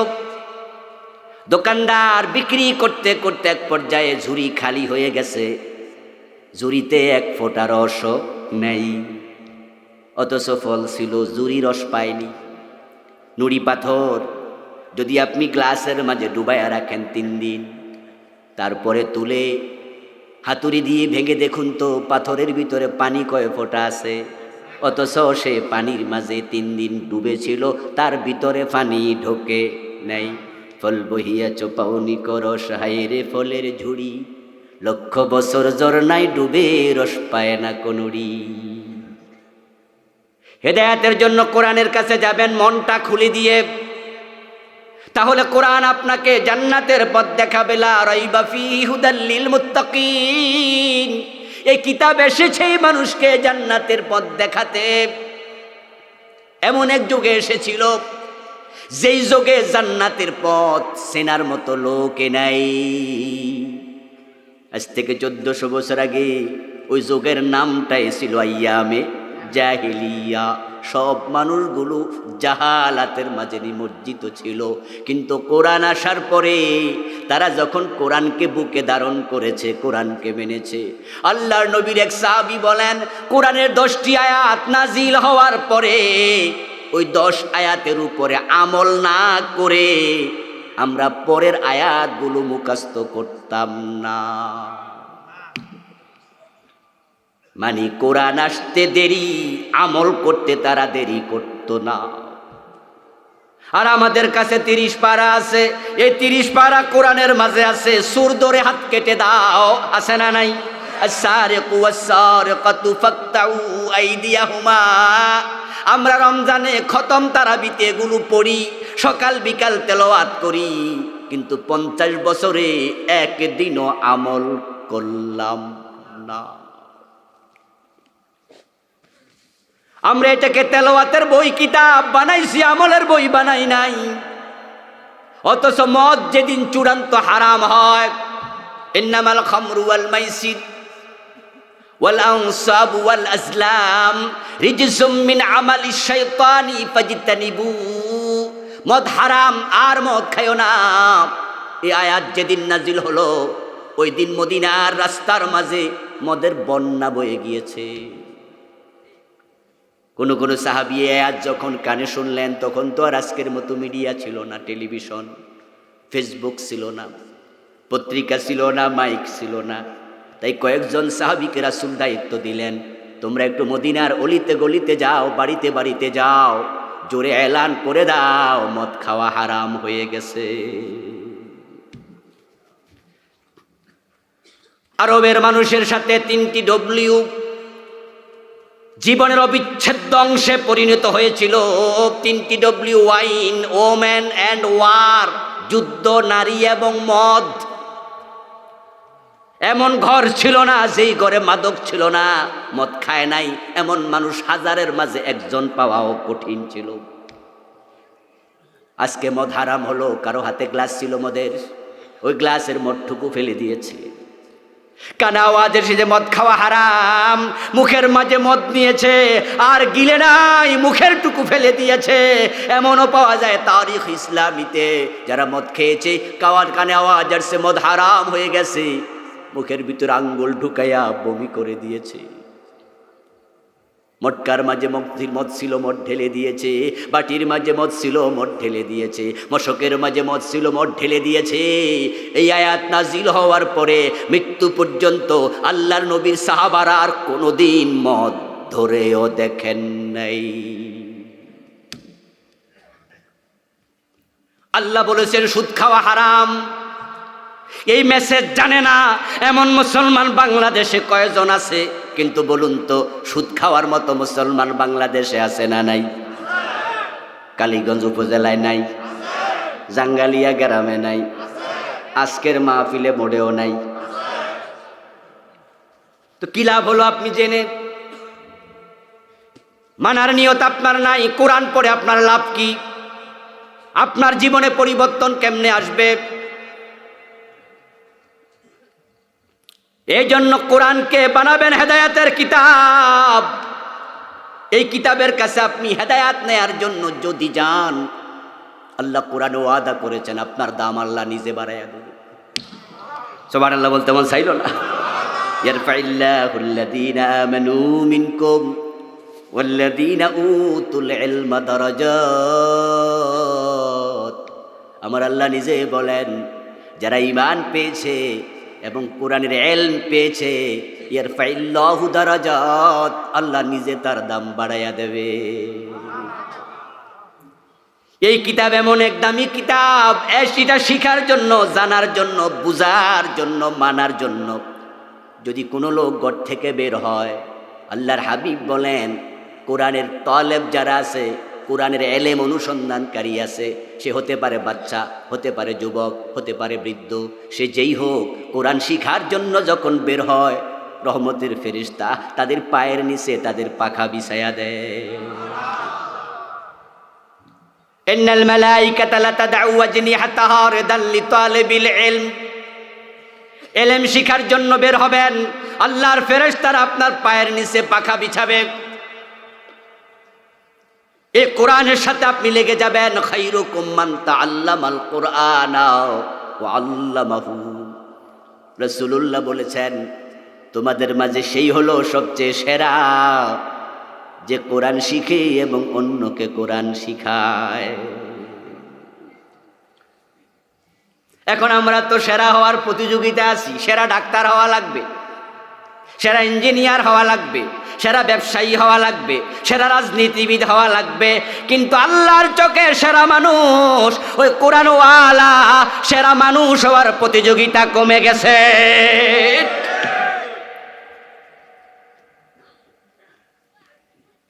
দোকানদার বিক্রি করতে করতে এক পর্যায়ে ঝুড়ি খালি হয়ে গেছে, ঝুড়িতে এক ফোঁটা রসও নেই, অথচ ফল ছিল, ঝুড়ি রস পায়নি। নুড়ি পাথর যদি আপনি গ্লাসের মাঝে ডুবাইয়া রাখেন 3 দিন, তারপরে তুলে হাতুড়ি দিয়ে ভেঙে দেখুন তো পাথরের ভিতরে পানি কয় ফোঁটা আছে, অথচ সে পানির মাঝে 3 দিন ডুবেছিল, তার ভিতরে পানি ঢোকে নাই। ফল বহিয়াছ পাউনি করস, হায়রে ফলের ঝুড়ি, লক্ষ বছর ঝরনায় ডুবে রস পায় না কোনুরি। হেদায়েতের জন্য কোরআনের কাছে যাবেন মনটা খুলে দিয়ে, তাহলে কোরআন আপনাকে জান্নাতের পথ দেখাবে। লা রাইবা ফীহি হুদাল লিল মুত্তাকিন, এই কিতাব এসেছে মানুষকে জান্নাতের পথ দেখাতে। এমন এক যুগে এসেছিল যেই যুগে জান্নাতের পথ চেনার মতো লোক নাই। আজ থেকে 1400 বছর আগে ওই যুগের নামটাই ছিল আইয়ামে জাহিলিয়া। সব মানুষগুলো জাহালাতের মাঝে নিমজ্জিত ছিল, কিন্তু কোরআন আসার পরে তারা যখন কোরআনকে বুকে ধারণ করেছে, কোরআনকে মেনেছে। আল্লাহর নবীর এক সাহাবী বলেন, কোরআনের 10টি আয়াত নাজিল হওয়ার পরে ওই 10 আয়াতের উপরে আমল না করে আমরা পরের আয়াতগুলো মুখস্থ করতাম না। মানে কোরআন আসতে দেরি, আমল করতে তারা দেরি করত না। আর আমাদের কাছে 30 পারা আছে, এই 30 পারা কোরআনের মাঝে আছে, সুর ধরে হাত কেটে দাও, আছে না নাই? আস-সারিকু ওয়াস-সারিকাতু ফাকতাউ আইদিয়াহুমা। আমরা রমজানে খতম তারাবিতে এগুলো পড়ি, সকাল বিকাল তেলাওয়াত করি, কিন্তু 50 বছরে একদিনও আমল করলাম না। আমরা এটাকে তেলাওয়াতের বই কিতাব বানাইছি, আমলের বই বানাই নাই। অথচ মদ যেদিন চূড়ান্ত হারাম হয়, ইন্নামাল খামরু ওয়াল মাইসির ওয়াল আনসাবু ওয়াল আজলাম রিজসুম মিন আমালিশ শাইতানি ফাজতানিবু। মদ হারাম, আর মদ খায়ো না। এই আয়াত যেদিন নাজিল হলো, ওই দিন মদিনার রাস্তার মাঝে মদের বন্যা বয়ে গিয়েছে। কোন কোন সাহাবী আয়াত যখন কানে শুনলেন, তখন তো আর আজকের মতো মিডিয়া ছিল না, টেলিভিশন, ফেসবুক ছিল না, পত্রিকা ছিল না, মাইক ছিল না। তাই কয়েকজন সাহাবীকে রাসূল দায়িত্ব দিলেন, তোমরা একটু মদিনার অলিতে গলিতে যাও, বাড়িতে বাড়িতে যাও, জোরে এলান করে দাও মদ খাওয়া হারাম হয়ে গেছে। আরবের মানুষের সাথে 3টি ডব্লিউ জীবনের অবিচ্ছেদ্য অংশে পরিণত হয়েছিল। 3টি W: wine, women and war, যুদ্ধ, নারী এবং মদ। এমন ঘর ছিল না যেই ঘরে মাদক ছিল না, মদ খায় নাই এমন মানুষ হাজারের মাঝে একজন পাওয়াও কঠিন ছিল। আজকে মদ হারাম হলো, কারো হাতে গ্লাস ছিল মদের, ওই গ্লাসের মদটুকু ফেলে দিয়েছে। কানে আওয়াজের সাথে মদ খাওয়া হারাম, মুখের মাঝে মদ নিয়েছে আর গিলে নাই, মুখের টুকু ফেলে দিয়েছে। এমনও পাওয়া যায় তারিখ ইসলামীতে, যারা মদ খেয়েছে কানে আওয়াজ আসছে মদ হারাম হয়ে গেছে, মুখের ভিতর আঙ্গুল ঢুকাইয়া বমি করে দিয়েছে। মটকার মাঝে মদ ছিল, মদ ঢেলে দিয়েছে। বাটির মাঝে মদ ছিল, মদ ঢেলে দিয়েছে। মশকের মাঝে মদ ছিল, মদ ঢেলে দিয়েছে। এই আয়াত নাজিল হওয়ার পরে মৃত্যু পর্যন্ত আল্লাহর নবীর সাহাবারা আর কোনোদিন মদ ধরেও দেখেন নাই। আল্লাহ বলেছেন সুদ খাওয়া হারাম। এই মেসেজ জানে না এমন মুসলমান বাংলাদেশে কয়জন আছে? কিন্তু বলুন তো, সুদ খাওয়ার মতো মুসলমান বাংলাদেশে আছে না নাই? কালীগঞ্জ উপজেলায় নাই, জাঙ্গালিয়া গ্রামে নাই, আজকের মাহফিলে মোড়েও নাই। তো কি লাভ হলো আপনি জেনে? মানার নিয়ত আপনার নাই, কোরআন পড়ে আপনার লাভ কি? আপনার জীবনে পরিবর্তন কেমনে আসবে? এই জন্য কোরআনকে বানাবেন হেদায়াতের কিতাব। এই কিতাবের কাছে আপনি হেদায়াত নেয়ার জন্য যদি যান, আল্লাহ কোরআনে ওয়াদা করেছেন আপনার দাম আল্লাহ নিজে বাড়াইয়া দেবে। সুবহানাল্লাহ বলতে মন চাইল না? ইয়ারফাইল্লাহুল্লাযীনা আমানু মিনকুম ওয়াল্লাযীনা উতুল ইলমা দারাজাত। আমার আল্লাহ নিজে বলেন, যারা ঈমান পেয়েছে এবং কোরআনের ইলম পেয়েছে, ইয়ারফাইল্লাহু দারাজাত, আল্লাহ নিজে তার দাম বাড়াইয়া দেবে। এই কিতাব এমন এক দামি কিতাব, সেটা শিখার জন্য, জানার জন্য, বুঝার জন্য, মানার জন্য যদি কোনো লোক ঘর থেকে বের হয়, আল্লাহর হাবিব বলেন কোরআনের তালেব যারা আছে, কোরআনের এলেম অনুসন্ধানকারী আছে, সে হতে পারে বাচ্চা, হতে পারে যুবক, হতে পারে বৃদ্ধ, সে যেই হোক, কোরআন শিখার জন্য যখন বের হয়, রহমতের ফেরেশতা তাদের পায়ের নিচে তাদের পাখা বিছায়া দেয়। ইন্নাল মালাইকাতা লা তাদউ আজনিহাতাহা রিদাল লিতালিবিল ইলম। ইলম শিখার জন্য বের হবেন, আল্লাহর ফেরেশতারা আপনার পায়ের নিচে পাখা বিছাবে। এই কোরআনের সাথে আপনি লেগে যাবেন। খায়রুকুম মান তাআল্লামাল কুরআনা ওয়া আল্লামাহু। রাসূলুল্লাহ বলেছেন, তোমাদের মাঝে সেই হলো সবচেয়ে সেরা যে কোরআন শিখে এবং অন্যকে কোরআন শিখায়। এখন আমরা তো সেরা হওয়ার প্রতিযোগিতা আছি। সেরা ডাক্তার হওয়া লাগবে, সেরা ইঞ্জিনিয়ার হওয়া লাগবে, সেরা ব্যবসায়ী হওয়া লাগবে, সেরা রাজনীতিবিদ হওয়া লাগবে। কিন্তু আল্লাহর চোখে সেরা মানুষ ওই কোরআনওয়ালা সেরা মানুষ হওয়ার প্রতিযোগিতা কমে গেছে।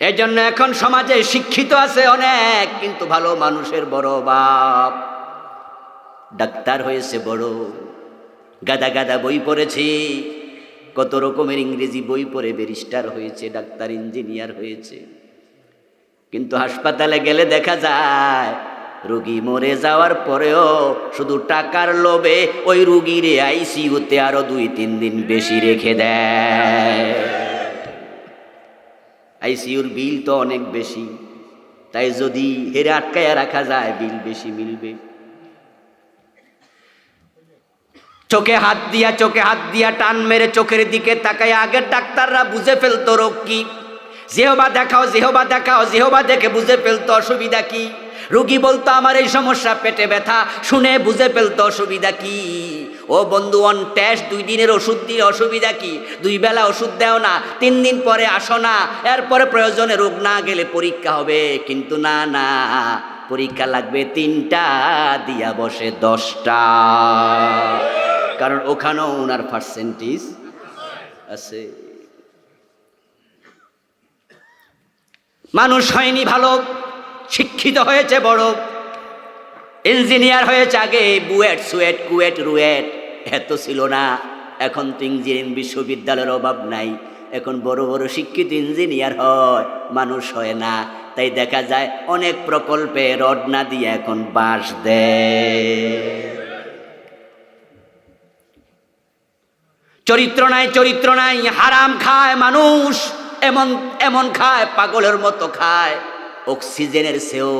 এই জন্য এখন সমাজে শিক্ষিত আছে অনেক, কিন্তু ভালো মানুষের বড় অভাব। ডাক্তার হয়েছে বড়, গাদা গাদা বই পড়েছি, কত রকমের ইংরেজি বই পড়ে ব্যারিস্টার হয়েছে, ডাক্তার, ইঞ্জিনিয়ার হয়েছে। কিন্তু হাসপাতালে গেলে দেখা যায় রোগী মরে যাওয়ার পরেও শুধু টাকার লোভে ওই রোগীরে আইসিইউতে আরো 2-3 দিন বেশি রেখে দেয়। আইসিইউর বিল তো অনেক বেশি, তাই যদি হেরে আটকায়া রাখা যায় বিল বেশি মিলবে। চোখে হাত দিয়া টান মেরে চোখের দিকে তাকায় আগের ডাক্তাররা বুঝে ফেলতো রোগ কি। জিহবা দেখাও, জিহবা দেখে বুঝে ফেলতো অসুবিধা কি। রোগী বলতো আমার এই সমস্যা, পেটে ব্যথা, শুনে বুঝে ফেলতো অসুবিধা কি। ও বন্ধু, অন টেস্ট 2 দিনের ওষুধ দিয়ে অসুবিধা কি? 2 বেলা ওষুধ দেও না, 3 দিন পরে আসো না, এরপরে প্রয়োজনে রোগ না গেলে পরীক্ষা হবে। কিন্তু না না, পরীক্ষা লাগবে 3টা, দিয়া বসে 10টা, কারণ ওখানেও ওনার পার্সেন্টেজ আছে। মানুষ হয়নি ভালো, শিক্ষিত হয়েছে বড়, ইঞ্জিনিয়ার হয়েছে। আগে বুয়েট সুয়েট কুয়েট রুয়েট এত ছিল না। এখন তো ইঞ্জিনিয়ারিং বিশ্ববিদ্যালয়ের অভাব নাই, এখন বড় বড় শিক্ষিত ইঞ্জিনিয়ার হয়, মানুষ হয় না। তাই দেখা যায় অনেক প্রকল্পে রড না দিয়ে এখন বাঁশ দেয়। চরিত্র নাই, চরিত্র নাই, হারাম খায় মানুষ, এমন এমন খায়, পাগলের মতো খায়। অক্সিজেনের চেয়েও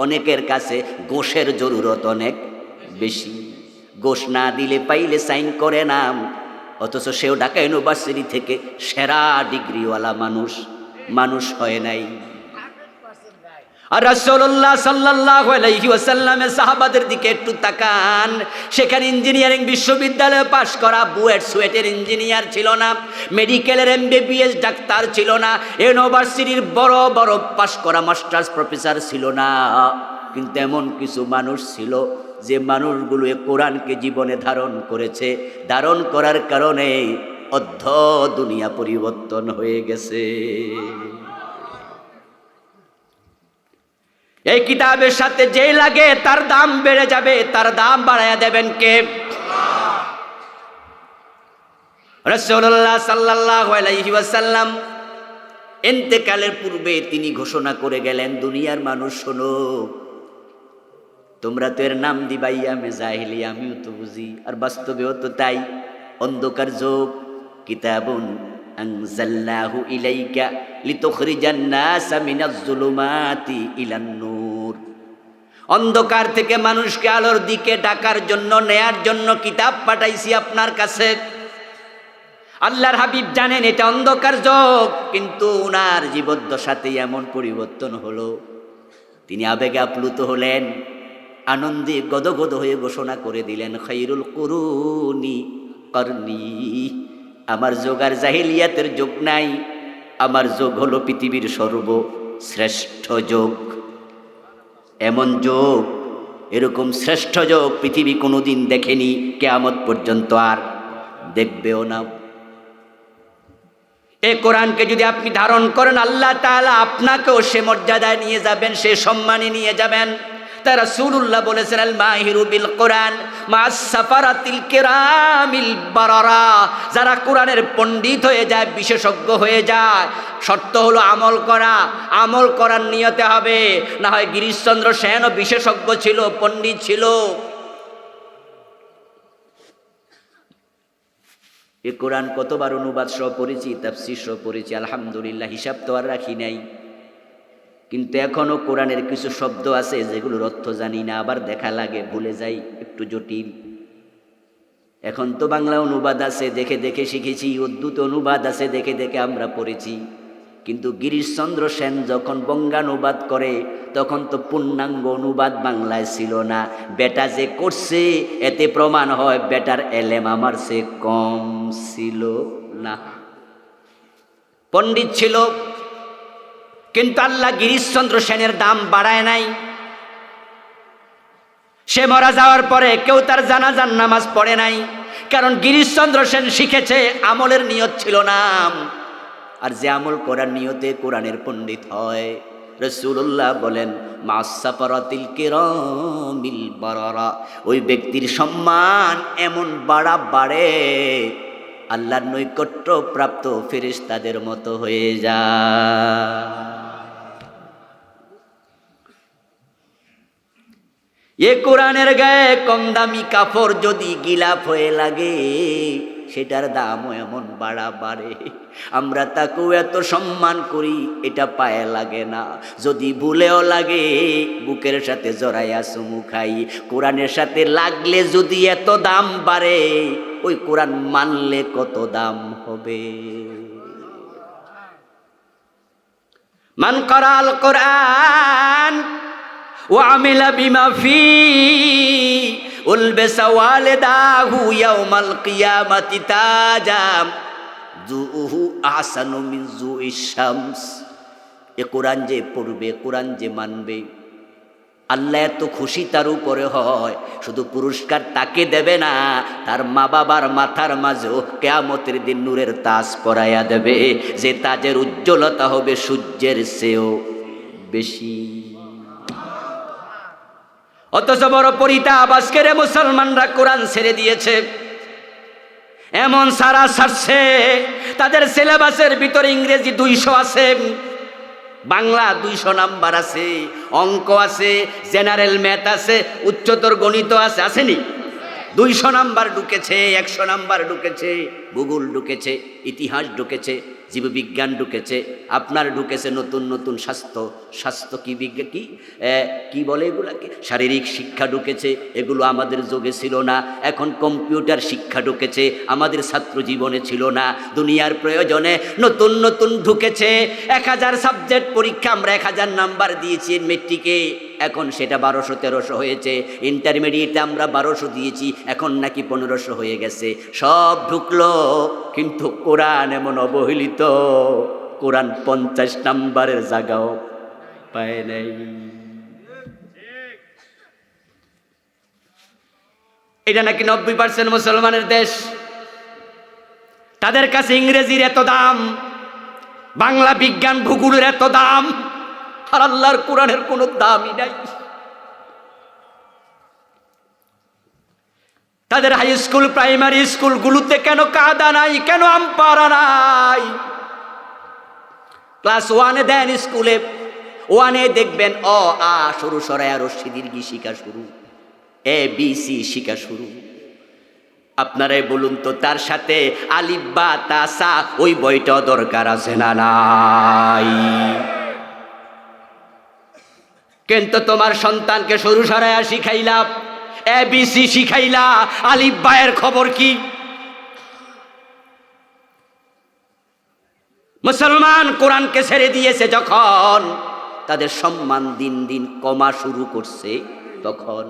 অনেকের কাছে গোশের জরুরত অনেক বেশি। গোশ না দিলে পাইলে সাইন করে না, অথচ সেও ঢাকা ইউনিভার্সিটি থেকে সেরা ডিগ্রিওয়ালা মানুষ, মানুষ হয় নাই। আর রাসূলুল্লাহ সাল্লাল্লাহু আলাইহি ওয়াসাল্লামের সাহাবাদের দিকে একটু তাকান, সেখানে ইঞ্জিনিয়ারিং বিশ্ববিদ্যালয়ে পাশ করা বুয়েট সুয়েটের ইঞ্জিনিয়ার ছিল না, মেডিকেলের এমবিবিএস ডাক্তার ছিল না, ইউনিভার্সিটির বড় বড় পাশ করা মাস্টার্স প্রফেসর ছিল না। কিন্তু এমন কিছু মানুষ ছিল যে মানুষগুলো কোরআনকে জীবনে ধারণ করেছে, ধারণ করার কারণে অর্ধ দুনিয়া পরিবর্তন হয়ে গেছে। এই কিতাবের সাথে যে লাগে তার দাম বেড়ে যাবে, তার দাম বাড়ায়া দেবেন কে? রাসূলুল্লাহ সাল্লাল্লাহু আলাইহি ওয়াসাল্লাম ইন্তেকালের পূর্বে তিনি ঘোষণা করে গেলেন, দুনিয়ার মানুষ শোনো, তোমরা তো এর নাম দিবা ইয়ামে জাহিলিয়া, আমিও তো বুঝি, আর বাস্তবেও তো তাই। অন্ধকার যুগ, কিতাবুন আনজালনাহু ইলাইকা লিতুখরিজান নাসা মিনাজ যুলুমাতি ইলান নূর। অন্ধকার থেকে মানুষকে আলোর দিকে ডাকার জন্য, নেয়ার জন্য কিতাব পাঠাইছি আপনার কাছে। আল্লাহর হাবিব জানেন এটা অন্ধকার যুগ, কিন্তু ওনার জীবদ্দশাতেই এমন পরিবর্তন হলো। তিনি আবেগে আপ্লুত হলেন, আনন্দে গদগদ হয়ে ঘোষণা করে দিলেন, খায়রুল কুরুনি করনি। আমার যুগ আর জাহিলিয়াতের যুগ নাই, আমার যুগ হলো পৃথিবীর সর্বশ্রেষ্ঠ যুগ। এমন যুগ, এরকম শ্রেষ্ঠ যুগ পৃথিবী কোনোদিন দেখেনি, কিয়ামত পর্যন্ত আর দেখবেও না। এই কোরআনকে যদি আপনি ধারণ করেন, আল্লাহ তাআলা আপনাকেও সে মর্যাদায় নিয়ে যাবেন, সে সম্মানে নিয়ে যাবেন। তাই রাসূলুল্লাহ বলেছেন, আল মাহিরু বিল কোরআন মা'আস সাফারাতিল কিরামিল বারারা। যারা কোরআনের পণ্ডিত হয়ে যায়, বিশেষজ্ঞ হয়ে যায়, শর্ত হলো আমল করা। আমল করার নিয়তে হবে, না হয় গিরিশচন্দ্র সেনও বিশেষজ্ঞ ছিল, পণ্ডিত ছিল। এ কোরআন কতবার অনুবাদ সহ পড়েছি, তাফসীর সহ পড়েছি, আলহামদুলিল্লাহ, হিসাব তো আর রাখি নাই। কিন্তু এখনও কোরআনের কিছু শব্দ আছে যেগুলোর অর্থ জানি না, আবার দেখা লাগে, ভুলে যাই, একটু জটিল। এখন তো বাংলা অনুবাদ আছে, দেখে দেখে শিখেছি, উর্দুতে অনুবাদ আছে, দেখে দেখে আমরা পড়েছি। কিন্তু গিরিশচন্দ্র সেন যখন বঙ্গানুবাদ করে, তখন তো পূর্ণাঙ্গ অনুবাদ বাংলায় ছিল না। বেটা যে করছে, এতে প্রমাণ হয় বেটার এলেম আমার সে কম ছিল না। পণ্ডিত ছিল, কিন্তু আল্লাহ গিরিশচন্দ্র সেনের দাম বাড়ায় নাই। সে মারা যাওয়ার পরে কেউ তার জানাজার নামাজ পড়ে নাই, কারণ গিরিশচন্দ্র সেন শিখেছে, আমলের নিয়ত ছিল না। আর যে আমল করার নিয়তে কোরআনের পণ্ডিত হয়, রাসূলুল্লাহ বলেন, মা'আস সাফারাতিল কিরামিল বারারা। ওই ব্যক্তির সম্মান এমন বাড়ে, আল্লাহর নৈকট্য প্রাপ্ত ফেরেশতাদের মতো হয়ে যায়। এ কোরআনের গায়ে কম দামি কাপড় যদি গিলাফ হয়ে লাগে, সেটার দামও এমন বাড়ে। আমরা তাকেও এত সম্মান করি, এটা পায়ে লাগে না। যদি ভুলেও লাগে, বুকের সাথে জড়াইয়া চুমু খাই। কোরআনের সাথে লাগলে যদি এত দাম বাড়ে, ওই কোরআন মানলে কত দাম হবে। মান ক্বারাআল কোরআন ওয়া আমিলা বিমা ফি উলবিসা ওয়ালিদাহু ইয়াউমাল কিয়ামাতি তাজাম জুহু আহসানু মিন জুইশ শামস। এ কোরআন যে পড়বে, কোরআন যে মানবে, আল্লাহ এত খুশি তার উপরে হয়, শুধু পুরস্কার তাকে দেবে না, তার মা বাবার মাথার মাঝেও কিয়ামতের দিন নূরের তাজ পরাইয়া দেবে, যে তাজের উজ্জ্বলতা হবে সূর্যের চেয়েও বেশি। অথচ বড় পরিতাপ, আজকের মুসলমানরা কোরআন ছেড়ে দিয়েছে, এমন সারা ছাড়ছে তাদের সিলেবাসের ভিতরে ইংরেজি 200 আছে, বাংলা 200 নাম্বার আছে, অঙ্ক আছে, জেনারেল ম্যাথ আছে, উচ্চতর গণিত আছে, আসেনি? 200 নাম্বার ঢুকেছে, 100 নাম্বার ঢুকেছে, ভূগোল ঢুকেছে, ইতিহাস ঢুকেছে, জীববিজ্ঞান ঢুকেছে, আপনার ঢুকেছে নতুন নতুন স্বাস্থ্য কি বিজ্ঞান কি বলে এগুলাকে, শারীরিক শিক্ষা ঢুকেছে, এগুলো আমাদের যুগে ছিল না। এখন কম্পিউটার শিক্ষা ঢুকেছে, আমাদের ছাত্র জীবনে ছিল না। দুনিয়ার প্রয়োজনে নতুন নতুন ঢুকেছে। 1000 সাবজেক্ট পরীক্ষা আমরা 1000 নাম্বার দিয়েছি মেট্রিকে, এখন সেটা 1200-1300 হয়েছে। ইন্টারমিডিয়েটে আমরা 1200 দিয়েছি, এখন নাকি 1500 হয়ে গেছে। সব ঢুকলো, কিন্তু কোরআন এমন অবহেলিত, কোরআন 50 নাম্বারের জায়গাও পায় নাই। এটা নাকি 90% মুসলমানের দেশ, তাদের কাছে ইংরেজির এত দাম, বাংলা বিজ্ঞান ভূগোলের এত দাম, আর আল্লাহর কোরআনের কোনো দামই নাই। তাদের হাই স্কুল প্রাইমারি স্কুলগুলোতে কেন কায়দা নাই, কেন আমপারা নাই? ক্লাস 1-এ দেন স্কুলে, 1-এ দেখবেন অ আ সরু সরায়া রস্যি দীর্ঘি শিখা শুরু, ABC শিখা শুরু। আপনারাই বলুন তো, তার সাথে আলিফ বা তা সা ওই বইটা দরকার আছে না নাই? কিন্তু তোমার সন্তানকে সরু সরায়া শিখাইলা, ABC শিখাইলা, আলিফ বায়ের খবর কি? মুসলমান কোরআনকে ছেড়ে দিয়েছে যখন, তাদের সম্মান দিন দিন কমা শুরু করছে, তখন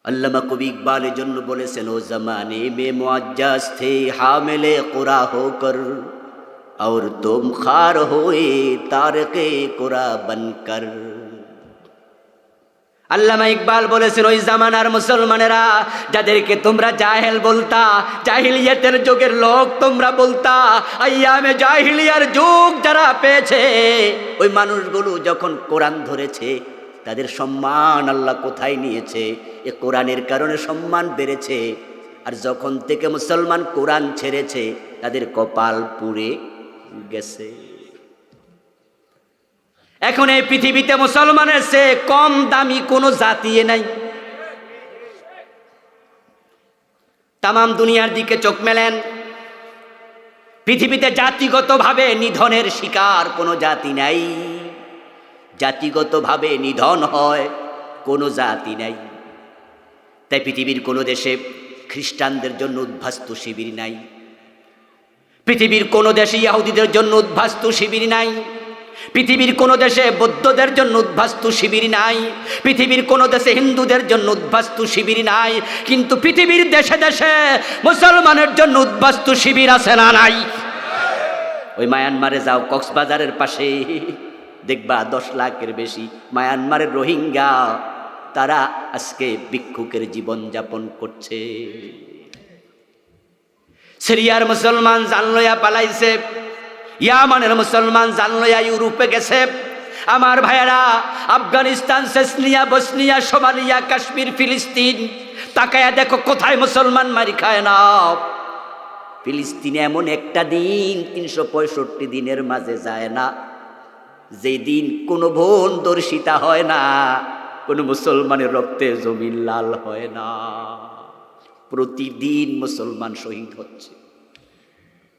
আল্লামা কবি ইকবালের জন্য বলেছেন, ও জমানে মে মুআজ্জাজ থে হামিলে কুরা হোকর, और तुम खार होए तारके कुरा बनकर। আল্লামা ইকবাল বলেছেন, ওই জামানার মুসলমানেরা যাদেরকে তোমরা জাহেল বলতা, জাহিলিয়াতের যুগের লোক তোমরা বলতা, আইয়ামে জাহিলিয়ার যুগ যারা পেয়েছে, ওই মানুষগুলো যখন কোরআন ধরেছে, তাদের সম্মান আল্লাহ কোথায় নিয়েছে? এ কোরআনের কারণে সম্মান বেড়েছে। আর যখন থেকে মুসলমান কোরআন ছেড়েছে, তাদের কপাল পুড়ে গেছে। এখন এই পৃথিবীতে মুসলমানের চেয়ে কম দামি কোনো জাতি নাই। তামাম দুনিয়ার দিকে চোখ মেলেন, পৃথিবীতে জাতিগতভাবে নিধনের শিকার কোনো জাতি নাই, জাতিগতভাবে নিধন হয় কোনো জাতি নাই। তাই পৃথিবীর কোনো দেশে খ্রিস্টানদের জন্য উদ্বাস্তু শিবির নাই, পৃথিবীর কোনো দেশে ইহুদিদের জন্য উদ্বাস্তু শিবির নাই, পৃথিবীর কোনো দেশে বৌদ্ধদের জন্য উদ্বাস্তু শিবির নাই, পৃথিবীর কোনো দেশে হিন্দুদের জন্য উদ্বাস্তু শিবির নাই। কিন্তু পৃথিবীর দেশে দেশে মুসলমানের জন্য উদ্বাস্তু শিবির আছে না নাই? ওই মায়ানমারে যাও, কক্সবাজারের পাশে দেখবা 10 লাখের বেশি মায়ানমারের রোহিঙ্গা, তারা আজকে ভিক্ষুকের জীবন যাপন করছে। সিরিয়ার মুসলমান জান লইয়া পালাইছে, ইয়ামানের মুসলমান জান লইয়া ইউরোপে গেছে। আমার ভাইয়েরা, Afghanistan, Chechnya, Bosnia, Somalia, Kashmir, ফিলিস্তিন, তাকায়া দেখো কোথায় মুসলমান মারি খায় না। ফিলিস্তিনে এমন একটা দিন 365 দিনের মাঝে যায় না যে দিন কোনো বোন দর্শিতা হয় না, কোনো মুসলমানের রক্তে জমিন লাল হয় না। প্রতিদিন মুসলমান শহীদ হচ্ছে।